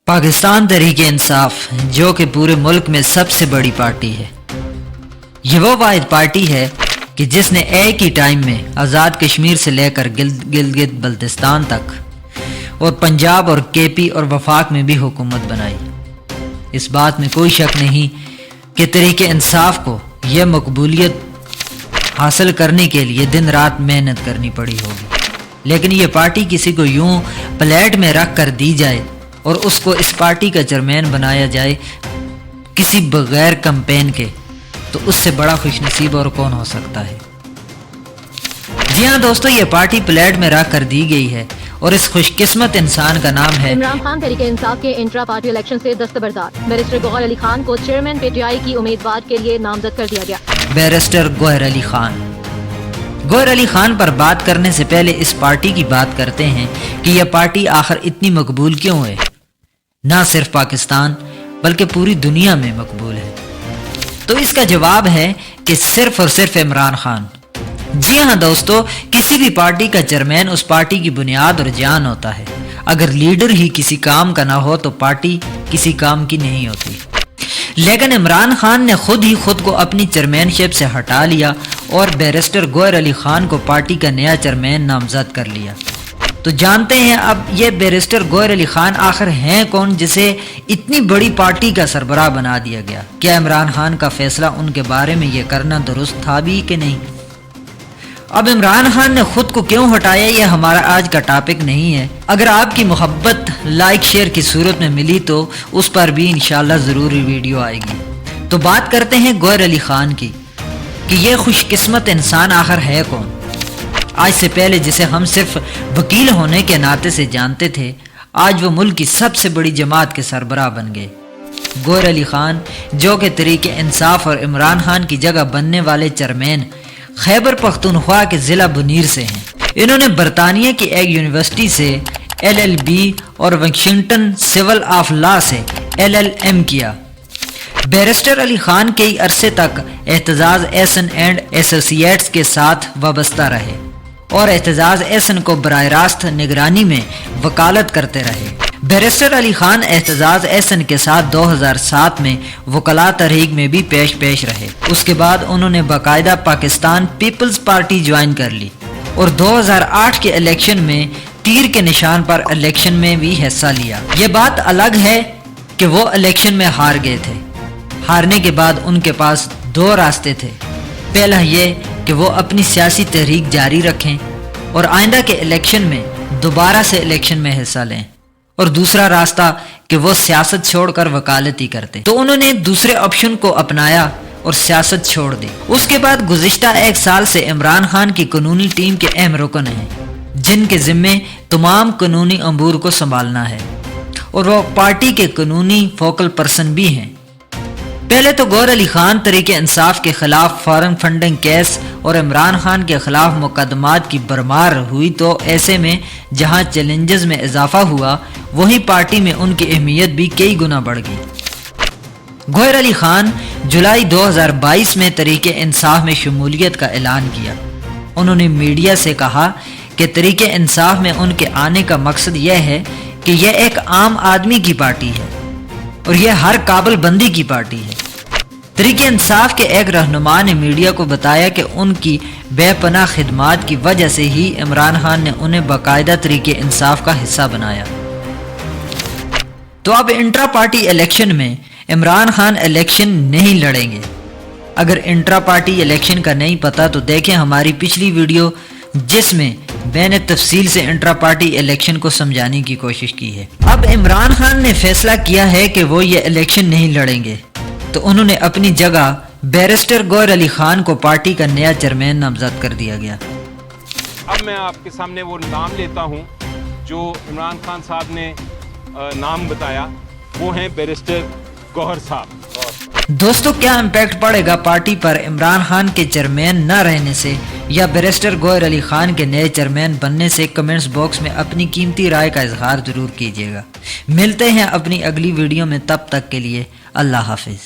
پاکستان تحریک انصاف جو کہ پورے ملک میں سب سے بڑی پارٹی ہے، یہ وہ واحد پارٹی ہے کہ جس نے ایک ہی ٹائم میں آزاد کشمیر سے لے کر گلگت بلتستان تک اور پنجاب اور کے پی اور وفاق میں بھی حکومت بنائی۔ اس بات میں کوئی شک نہیں کہ تحریک انصاف کو یہ مقبولیت حاصل کرنے کے لیے دن رات محنت کرنی پڑی ہوگی، لیکن یہ پارٹی کسی کو یوں پلیٹ میں رکھ کر دی جائے اور اس کو اس پارٹی کا چیئرمین بنایا جائے کسی بغیر کمپین کے، تو اس سے بڑا خوش نصیب اور کون ہو سکتا ہے۔ جی ہاں دوستو، یہ پارٹی پلیٹ میں رکھ کر دی گئی ہے اور اس خوش قسمت انسان کا نام ہے عمران خان۔ تحریک انصاف کے انٹرا پارٹی الیکشن سے دستبردار بیرسٹر گوہر علی خان کو چیئرمین پی ٹی آئی کی امیدوار کے لیے نامزد کر دیا گیا۔ بیرسٹر گوہر علی خان۔ گوہر علی خان پر بات کرنے سے پہلے اس پارٹی کی بات کرتے ہیں کہ یہ پارٹی آخر اتنی مقبول کیوں ہے؟ نہ صرف پاکستان بلکہ پوری دنیا میں مقبول ہے، تو اس کا جواب ہے کہ صرف اور صرف عمران خان۔ جی ہاں دوستو، کسی بھی پارٹی کا چیئرمین اس پارٹی کی بنیاد اور جان ہوتا ہے۔ اگر لیڈر ہی کسی کام کا نہ ہو تو پارٹی کسی کام کی نہیں ہوتی، لیکن عمران خان نے خود ہی خود کو اپنی چیئرمین شپ سے ہٹا لیا اور بیرسٹر گوہر علی خان کو پارٹی کا نیا چیئرمین نامزد کر لیا۔ تو جانتے ہیں اب یہ بیرسٹر گوہر علی خان آخر ہیں کون جسے اتنی بڑی پارٹی کا سربراہ بنا دیا گیا؟ کیا عمران خان کا فیصلہ ان کے بارے میں یہ کرنا درست تھا بھی کہ نہیں؟ اب عمران خان نے خود کو کیوں ہٹایا، یہ ہمارا آج کا ٹاپک نہیں ہے۔ اگر آپ کی محبت لائک شیئر کی صورت میں ملی تو اس پر بھی انشاءاللہ ضروری ویڈیو آئے گی۔ تو بات کرتے ہیں گوہر علی خان کی کہ یہ خوش قسمت انسان آخر ہے کون؟ آج سے پہلے جسے ہم صرف وکیل ہونے کے ناطے سے جانتے تھے، آج وہ ملک کی سب سے بڑی جماعت کے سربراہ بن گئے۔ گوہر علی خان جو کہ تحریک انصاف اور عمران خان کی جگہ بننے والے چیئرمین خیبر پختونخوا کے ضلع بنیر سے ہیں۔ انہوں نے برطانیہ کی ایک یونیورسٹی سے LLB اور واشنگٹن سول آف لا سے LLM کیا۔ بیرسٹر علی خان کئی عرصے تک اعتزاز احسن اینڈ ایسوسیٹس کے ساتھ وابستہ رہے اور اعتزاز احسن کو براہ راست نگرانی میں وکالت کرتے رہے۔ بیرسٹر علی خان اعتزاز احسن کے ساتھ 2007 میں وکلاء تحریک میں بھی پیش رہے۔ اس کے بعد انہوں نے باقاعدہ پاکستان پیپلز پارٹی جوائن کر لی اور 2008 کے الیکشن میں تیر کے نشان پر الیکشن میں بھی حصہ لیا۔ یہ بات الگ ہے کہ وہ الیکشن میں ہار گئے تھے۔ ہارنے کے بعد ان کے پاس دو راستے تھے، پہلا یہ کہ وہ اپنی سیاسی تحریک جاری رکھیں اور آئندہ کے الیکشن میں دوبارہ سے الیکشن میں حصہ لیں، اور دوسرا راستہ کہ وہ سیاست چھوڑ کر وکالت ہی کرتے۔ تو انہوں نے دوسرے آپشن کو اپنایا اور سیاست چھوڑ دی۔ اس کے بعد گزشتہ ایک سال سے عمران خان کی قانونی ٹیم کے اہم رکن ہیں، جن کے ذمے تمام قانونی امور کو سنبھالنا ہے، اور وہ پارٹی کے قانونی فوکل پرسن بھی ہیں۔ پہلے تو گوہر علی خان تحریک انصاف کے خلاف فارن فنڈنگ کیس اور عمران خان کے خلاف مقدمات کی برمار ہوئی، تو ایسے میں جہاں چیلنجز میں اضافہ ہوا وہیں پارٹی میں ان کی اہمیت بھی کئی گنا بڑھ گئی۔ گوہر علی خان جولائی 2022 میں تحریک انصاف میں شمولیت کا اعلان کیا۔ انہوں نے میڈیا سے کہا کہ تحریک انصاف میں ان کے آنے کا مقصد یہ ہے کہ یہ ایک عام آدمی کی پارٹی ہے اور یہ ہر قابل بندی کی پارٹی ہے۔ تحریک انصاف کے ایک رہنما نے میڈیا کو بتایا کہ ان کی بے پناہ خدمات کی وجہ سے ہی عمران خان نے انہیں باقاعدہ تحریک انصاف کا حصہ بنایا۔ تو اب انٹرا پارٹی الیکشن میں عمران خان الیکشن نہیں لڑیں گے۔ اگر انٹرا پارٹی الیکشن کا نہیں پتا تو دیکھیں ہماری پچھلی ویڈیو، جس میں میں نے تفصیل سے انٹرا پارٹی الیکشن کو سمجھانے کی کوشش کی ہے۔ اب عمران خان نے فیصلہ کیا ہے کہ وہ یہ الیکشن نہیں لڑیں گے، تو انہوں نے اپنی جگہ بیرسٹر گوہر علی خان کو پارٹی کا نیا چیئرمین نامزد کر دیا گیا۔ اب میں آپ کے سامنے وہ نام لیتا ہوں جو عمران خان صاحب نے نام بتایا، وہ ہیں بیرسٹر گوہر صاحب۔ دوستو، کیا امپیکٹ پڑے گا پارٹی پر عمران خان کے چیئرمین نہ رہنے سے یا بیرسٹر گوہر علی خان کے نئے چیئرمین بننے سے؟ کمنٹس باکس میں اپنی قیمتی رائے کا اظہار ضرور کیجیے گا۔ ملتے ہیں اپنی اگلی ویڈیو میں، تب تک کے لیے اللہ حافظ۔